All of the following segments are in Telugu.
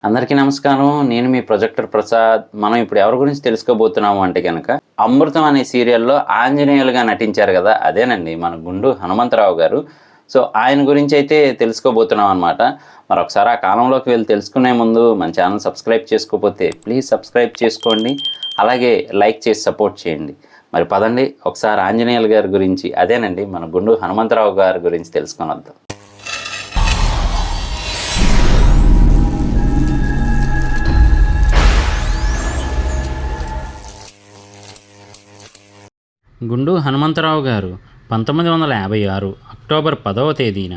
అందరికీ నమస్కారం. నేను మీ ప్రొజెక్టర్ ప్రసాద్. మనం ఇప్పుడు ఎవరి గురించి తెలుసుకోబోతున్నాము అంటే గనక 'అమృతం' అనే సీరియల్‌లో ఆంజనేయులుగా నటించారు గదా! అదేనండి మన గుండు హనుమంతరావు గారు. సో, ఆయన గురించైతే తెలుసుకోబోతున్నాం అనమాట. మరొకసారి ఆ కాలంలోకి వెళ్లి తెలుసుకునే ముందు మన ఛానల్ సబ్స్క్రైబ్ చేసుకోకపోతే ప్లీజ్ సబ్స్క్రైబ్ చేసుకోండి. అలాగే లైక్ చేసి సపోర్ట్ చేయండి. మరి పదండి ఒకసారి ఆంజనేయులు గారి గురించి అదేనండి మన గుండు హనుమంతరావు గారి గురించి తెలుసుకొనొద్దాం. గుండు హనుమంతరావు గారు 1956 అక్టోబర్ 10వ తేదీన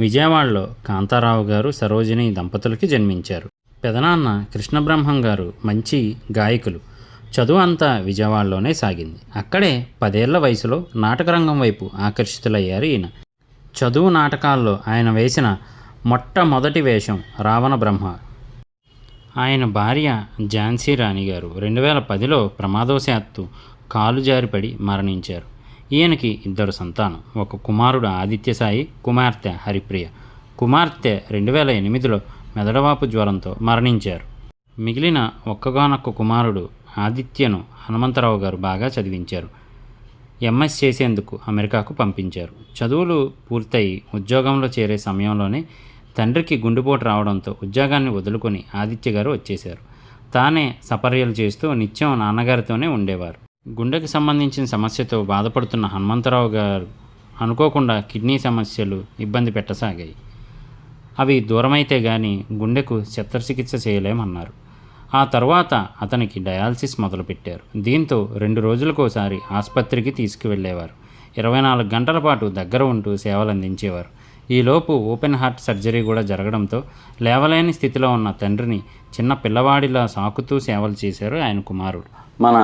విజయవాడలో కాంతారావు గారు, సరోజిని దంపతులకి జన్మించారు. పెదనాన్న కృష్ణబ్రహ్మం గారు మంచి గాయకులు. చదువు అంతా విజయవాడలోనే సాగింది. అక్కడే 10 ఏళ్ల వయసులో నాటకరంగం వైపు ఆకర్షితులయ్యారు ఈయన. చదువు నాటకాల్లో ఆయన వేసిన మొట్టమొదటి వేషం రావణ బ్రహ్మ. ఆయన భార్య ఝాన్సీ రాణి గారు 2010లో ప్రమాదవశాత్తు కాలు జారిపడి మరణించారు. ఈయనకి 2 సంతానం. ఒక కుమారుడు ఆదిత్యసాయి, కుమార్తె హరిప్రియ. కుమార్తె 2008లో మెదడువాపు జ్వరంతో మరణించారు. మిగిలిన ఒక్కగానొక్క కుమారుడు ఆదిత్యను హనుమంతరావు గారు బాగా చదివించారు. ఎంఎస్ చేసేందుకు అమెరికాకు పంపించారు. చదువులు పూర్తయి ఉద్యోగంలో చేరే సమయంలోనే తండ్రికి గుండెపోటు రావడంతో ఉద్యోగాన్ని వదులుకొని ఆదిత్య గారు వచ్చేశారు. తానే సపర్యలు చేస్తూ నిత్యం నాన్నగారితోనే ఉండేవారు. గుండెకు సంబంధించిన సమస్యతో బాధపడుతున్న హనుమంతరావు గారు అనుకోకుండా కిడ్నీ సమస్యలు ఇబ్బంది పెట్టసాగాయి. అవి దూరమైతే గానీ గుండెకు శస్త్రచికిత్స చేయలేమన్నారు. ఆ తర్వాత అతనికి డయాలసిస్ మొదలుపెట్టారు. దీంతో 2 రోజులకోసారి ఆసుపత్రికి తీసుకువెళ్ళేవారు. 24 గంటల పాటు దగ్గర ఉంటూ సేవలందించేవారు. ఈలోపు ఓపెన్ హార్ట్ సర్జరీ కూడా జరగడంతో లేవలేని స్థితిలో ఉన్న తండ్రిని చిన్న పిల్లవాడిలా సాకుతూ సేవలు చేశారు ఆయన కుమారుడు. మన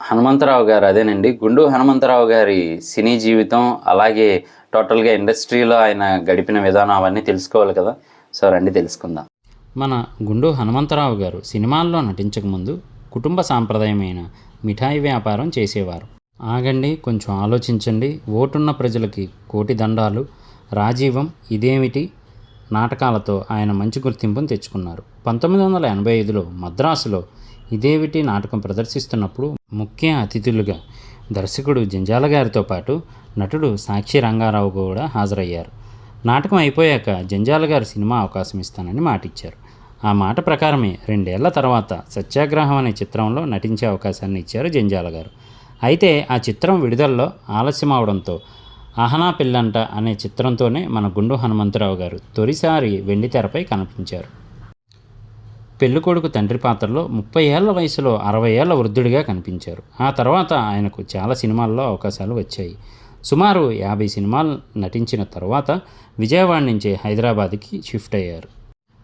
హనుమంతరావు గారు అదేనండి గుండు హనుమంతరావు గారి సినీ జీవితం, అలాగే టోటల్గా ఇండస్ట్రీలో ఆయన గడిపిన విధానం అవన్నీ తెలుసుకోవాలి కదా. సో రండి తెలుసుకుందాం. మన గుండు హనుమంతరావు గారు సినిమాల్లో నటించకముందు కుటుంబ సాంప్రదాయమైన మిఠాయి వ్యాపారం చేసేవారు. ఆగండి, కొంచెం ఆలోచించండి. ఓటున్న ప్రజలకి కోటి దండాలు, రాజీవం, ఇదేమిటి నాటకాలతో ఆయన మంచి గుర్తింపును తెచ్చుకున్నారు. 1985లో మద్రాసులో ఇదేమిటి నాటకం ప్రదర్శిస్తున్నప్పుడు ముఖ్య అతిథులుగా దర్శకుడు జంజాల గారితో పాటు నటుడు సాక్షి రంగారావు కూడా హాజరయ్యారు. నాటకం అయిపోయాక జంజాల గారు సినిమా అవకాశం ఇస్తానని మాటిచ్చారు. ఆ మాట ప్రకారమే 2 ఏళ్ల తర్వాత సత్యాగ్రహం అనే చిత్రంలో నటించే అవకాశాన్ని ఇచ్చారు జంజాల గారు. అయితే ఆ చిత్రం విడుదలలో ఆలస్యం అవడంతో ఆహనా పిల్లంట అనే చిత్రంతోనే మన గుండు హనుమంతరావు గారు తొలిసారి వెండితెరపై కనిపించారు. పెళ్ళికొడుకు తండ్రి పాత్రలో 30 ఏళ్ల వయసులో 60 ఏళ్ల వృద్ధుడిగా కనిపించారు. ఆ తర్వాత ఆయనకు చాలా సినిమాల్లో అవకాశాలు వచ్చాయి. సుమారు 50 సినిమాలు నటించిన తర్వాత విజయవాడ నుంచి హైదరాబాద్కి షిఫ్ట్ అయ్యారు.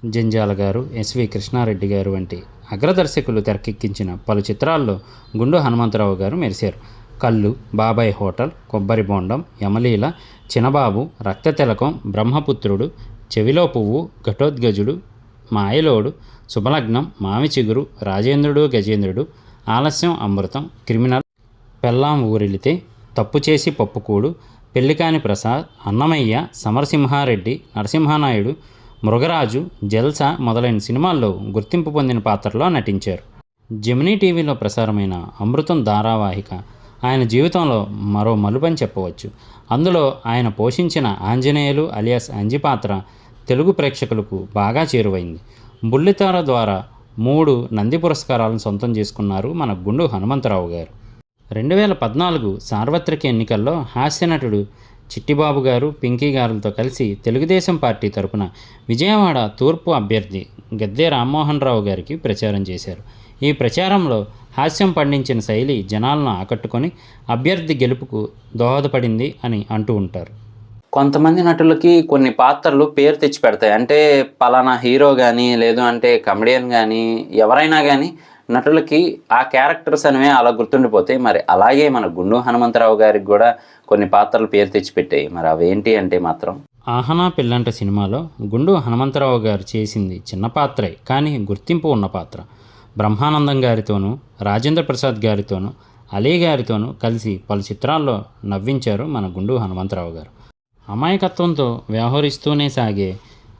జంజాల గారు, ఎస్వి కృష్ణారెడ్డి గారు వంటి అగ్రదర్శకులు తెరకెక్కించిన పలు చిత్రాల్లో గుండు హనుమంతరావు గారు మెరిశారు. కళ్ళు, బాబాయ్ హోటల్, కొబ్బరి బోండం, యమలీల, చినబాబు, రక్తతిలకం, బ్రహ్మపుత్రుడు, చెవిలో పువ్వు, ఘటోద్గజుడు, మాయలోడు, శుభలగ్నం, మామి చిగురు, రాజేంద్రుడు గజేంద్రుడు, ఆలస్యం, అమృతం, క్రిమినల్, పెళ్ళాం ఊరిలితే, తప్పు చేసి పప్పుకూడు, పెళ్లికాని ప్రసాద్, అన్నమయ్య, సమరసింహారెడ్డి, నరసింహానాయుడు, మృగరాజు, జల్సా మొదలైన సినిమాల్లో గుర్తింపు పొందిన పాత్రలో నటించారు. జెమినీ టీవీలో ప్రసారమైన అమృతం ధారావాహిక ఆయన జీవితంలో మరో మలుపని చెప్పవచ్చు. అందులో ఆయన పోషించిన ఆంజనేయులు అలియాస్ అంజి పాత్ర తెలుగు ప్రేక్షకులకు బాగా చేరువైంది. బుల్లితెర ద్వారా 3 నంది పురస్కారాలను సొంతం చేసుకున్నారు మన గుండు హనుమంతరావు గారు. 2014 సార్వత్రిక ఎన్నికల్లో హాస్యనటుడు చిట్టిబాబు గారు, పింకీ గారులతో కలిసి తెలుగుదేశం పార్టీ తరపున విజయవాడ తూర్పు అభ్యర్థి గద్దె రామ్మోహన్ రావు గారికి ప్రచారం చేశారు. ఈ ప్రచారంలో హాస్యం పండించిన శైలి జనాలను ఆకట్టుకొని అభ్యర్థి గెలుపుకు దోహదపడింది అని అంటూ ఉంటారు. కొంతమంది నటులకి కొన్ని పాత్రలు పేరు తెచ్చి పెడతాయి. అంటే పలానా హీరో కానీ, లేదు అంటే కమెడియన్ కానీ, ఎవరైనా కానీ నటులకి ఆ క్యారెక్టర్స్ అనేవి అలా గుర్తుండిపోతాయి. మరి అలాగే మన గుండు హనుమంతరావు గారికి కూడా కొన్ని పాత్రలు పేరు తెచ్చిపెట్టాయి. మరి అవేంటి అంటే మాత్రం ఆహనా పిల్లంట సినిమాలో గుండు హనుమంతరావు గారు చేసింది చిన్న పాత్రే, కానీ గుర్తింపు ఉన్న పాత్ర. బ్రహ్మానందం గారితోనూ, రాజేంద్ర ప్రసాద్ గారితోనూ, అలీ గారితోనూ కలిసి పలు చిత్రాల్లో నవ్వించారు మన గుండు హనుమంతరావు గారు. అమాయకత్వంతో వ్యవహరిస్తూనే సాగే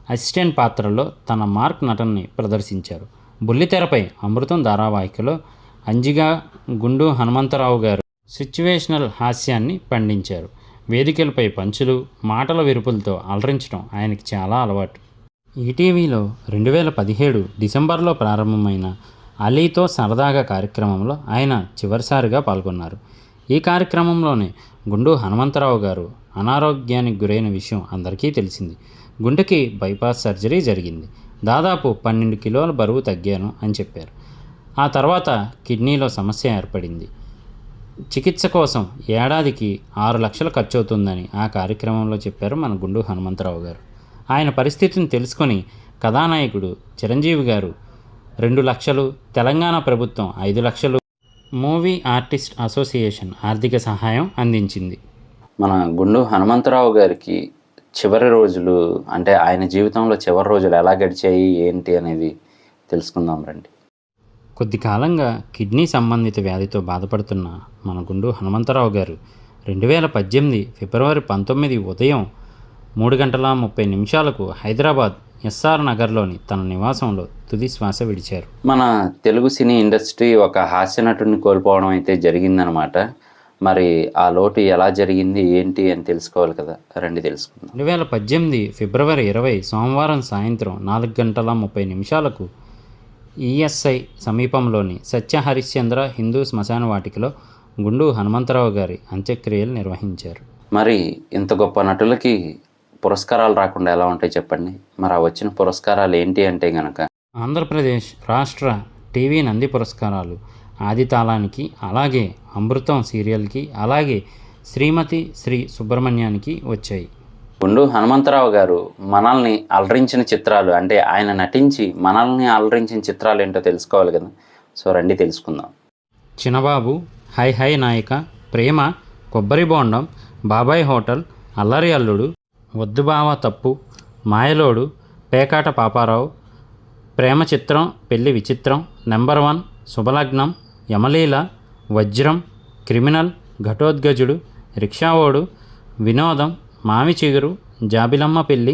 అసిస్టెంట్ పాత్రలో తన మార్క్ నటనని ప్రదర్శించారు. బుల్లితెరపై అమృతం ధారావాహికలో అంజిగా గుండు హనుమంతరావు గారు సిచ్యువేషనల్ హాస్యాన్ని పండించారు. వేదికలపై పంచులు, మాటల విరుపులతో అలరించడం ఆయనకి చాలా అలవాటు. ఈటీవీలో 2017 డిసెంబర్లో ప్రారంభమైన అలీతో సరదాగా కార్యక్రమంలో ఆయన చివరిసారిగా పాల్గొన్నారు. ఈ కార్యక్రమంలోనే గుండు హనుమంతరావు గారు అనారోగ్యానికి గురైన విషయం అందరికీ తెలిసింది. గుండెకి బైపాస్ సర్జరీ జరిగింది. దాదాపు 12 కిలోల బరువు తగ్గాను అని చెప్పారు. ఆ తర్వాత కిడ్నీలో సమస్య ఏర్పడింది. చికిత్స కోసం ఏడాదికి 6 లక్షలు ఖర్చు అవుతుందని ఆ కార్యక్రమంలో చెప్పారు మన గుండు హనుమంతరావు గారు. ఆయన పరిస్థితిని తెలుసుకొని కథానాయకుడు చిరంజీవి గారు 2 లక్షలు, తెలంగాణ ప్రభుత్వం 5 లక్షలు మూవీ ఆర్టిస్ట్ అసోసియేషన్ ఆర్థిక సహాయం అందించింది. మన గుండు హనుమంతరావు గారికి చివరి రోజులు అంటే ఆయన జీవితంలో చివరి రోజులు ఎలా గడిచాయి ఏంటి అనేది తెలుసుకుందాం రండి. కొద్ది కాలంగా కిడ్నీ సంబంధిత వ్యాధితో బాధపడుతున్న మన గుండు హనుమంతరావు గారు 2018 ఫిబ్రవరి 19 ఉదయం 3:30 హైదరాబాద్ ఎస్ఆర్ నగర్లోని తన నివాసంలో తుది శ్వాస విడిచారు. మన తెలుగు సినీ ఇండస్ట్రీ ఒక హాస్య నటుడిని కోల్పోవడం అయితే జరిగిందనమాట. మరి ఆ లోటు ఎలా జరిగింది ఏంటి అని తెలుసుకోవాలి కదా, రండి తెలుసుకుందాం. 2018 ఫిబ్రవరి 20 సోమవారం సాయంత్రం 4:30 ఈఎస్ఐ సమీపంలోని సత్య హరిశ్చంద్ర హిందూ శ్మశాన వాటికలో గుండు హనుమంతరావు గారి అంత్యక్రియలు నిర్వహించారు. మరి ఇంత గొప్ప నటులకి పురస్కారాలు రాకుండా ఎలా ఉంటాయి చెప్పండి. మరి ఆ వచ్చిన పురస్కారాలు ఏంటి అంటే గనక ఆంధ్రప్రదేశ్ రాష్ట్ర టీవీ నంది పురస్కారాలు ఆదితాళానికి, అలాగే అమృతం సీరియల్కి, అలాగే శ్రీమతి శ్రీ సుబ్రహ్మణ్యానికి వచ్చాయి. గుండు హనుమంతరావు గారు మనల్ని అలరించిన చిత్రాలు అంటే ఆయన నటించి మనల్ని అలరించిన చిత్రాలు ఏంటో తెలుసుకోవాలి కదా. సో రండి తెలుసుకుందాం. చిన్నబాబు, హై హై నాయక, ప్రేమ, కొబ్బరి బోండం, బాబాయ్ హోటల్, అల్లరి అల్లుడు, వద్దు బావ తప్పు, మాయలోడు, పేకాట పాపారావు, ప్రేమ చిత్రం, పెళ్లి విచిత్రం, నెంబర్ 1, శుభలగ్నం, యమలీల, వజ్రం, క్రిమినల్, ఘటోద్గజుడు, రిక్షావోడు, వినోదం, మావి Chiguru, Jabilamma Pelli,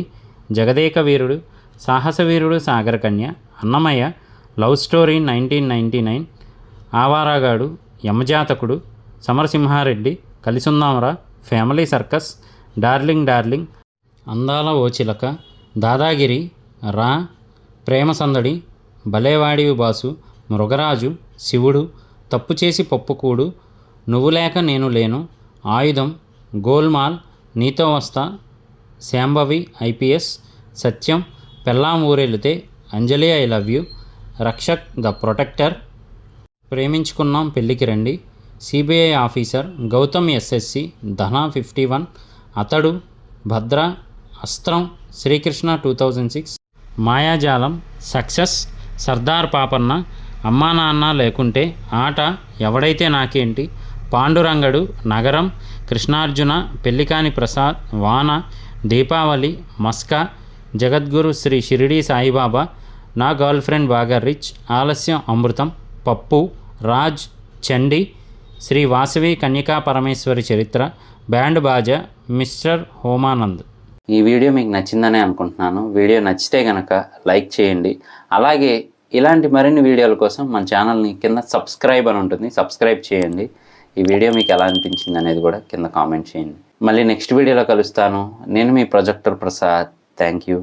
Jagadeka Veerudu, Sahasaveerudu Sagarakanya, Annamayya, love story 1999, Awaragadu, Yamajathakudu, Samarasimha Reddy, Kalisundam Raa, family circus, darling darling, Andala O చిలక, దాదాగిరి, రా, ప్రేమ సందడి, భలేవాడివి బాసు, మృగరాజు, శివుడు, తప్పు చేసి పప్పుకూడు, నువ్వు లేక నేను లేను, ఆయుధం, గోల్మాల్, నీతో వస్తా, Shambhavi IPS, Satyam, Pellam Oorelithe, Anjali I love you, Rakshak the protector, Preminchukunnam Pelliki Randi, CBI officer, Gautam SSC, Dhana 51, Athadu, భద్ర, అస్త్రం, శ్రీకృష్ణ 2006, మాయాజాలం, సక్సెస్, సర్దార్ పాపన్న, అమ్మా నాన్న లేకుంటే, ఆట, ఎవడైతే నాకేంటి, పాండురంగడు, నగరం, కృష్ణార్జున, పెళ్లికాని ప్రసాద్, వాన, దీపావళి, మస్కా, జగద్గురు శ్రీ షిరిడి సాయిబాబా, నా గర్ల్ ఫ్రెండ్ బాగా రిచ్, ఆలస్యం అమృతం, పప్పు, రాజ్, చండి, శ్రీ వాసవి కన్యకా పరమేశ్వరి చరిత్ర, బ్యాండ్ బాజా, మిస్టర్ హోమానంద్. ఈ వీడియో మీకు నచ్చిందనే అనుకుంటున్నాను. వీడియో నచ్చితే కనుక లైక్ చేయండి. అలాగే ఇలాంటి మరిన్ని వీడియోల కోసం మన ఛానల్ని కింద సబ్స్క్రైబ్ అని ఉంటుంది, సబ్స్క్రైబ్ చేయండి. ఈ వీడియో మీకు ఎలా అనిపించింది అనేది కూడా కింద కామెంట్ చేయండి. మళ్ళీ నెక్స్ట్ వీడియోలో కలుస్తాను. నేను మీ ప్రొజెక్టర్ ప్రసాద్. Thank you.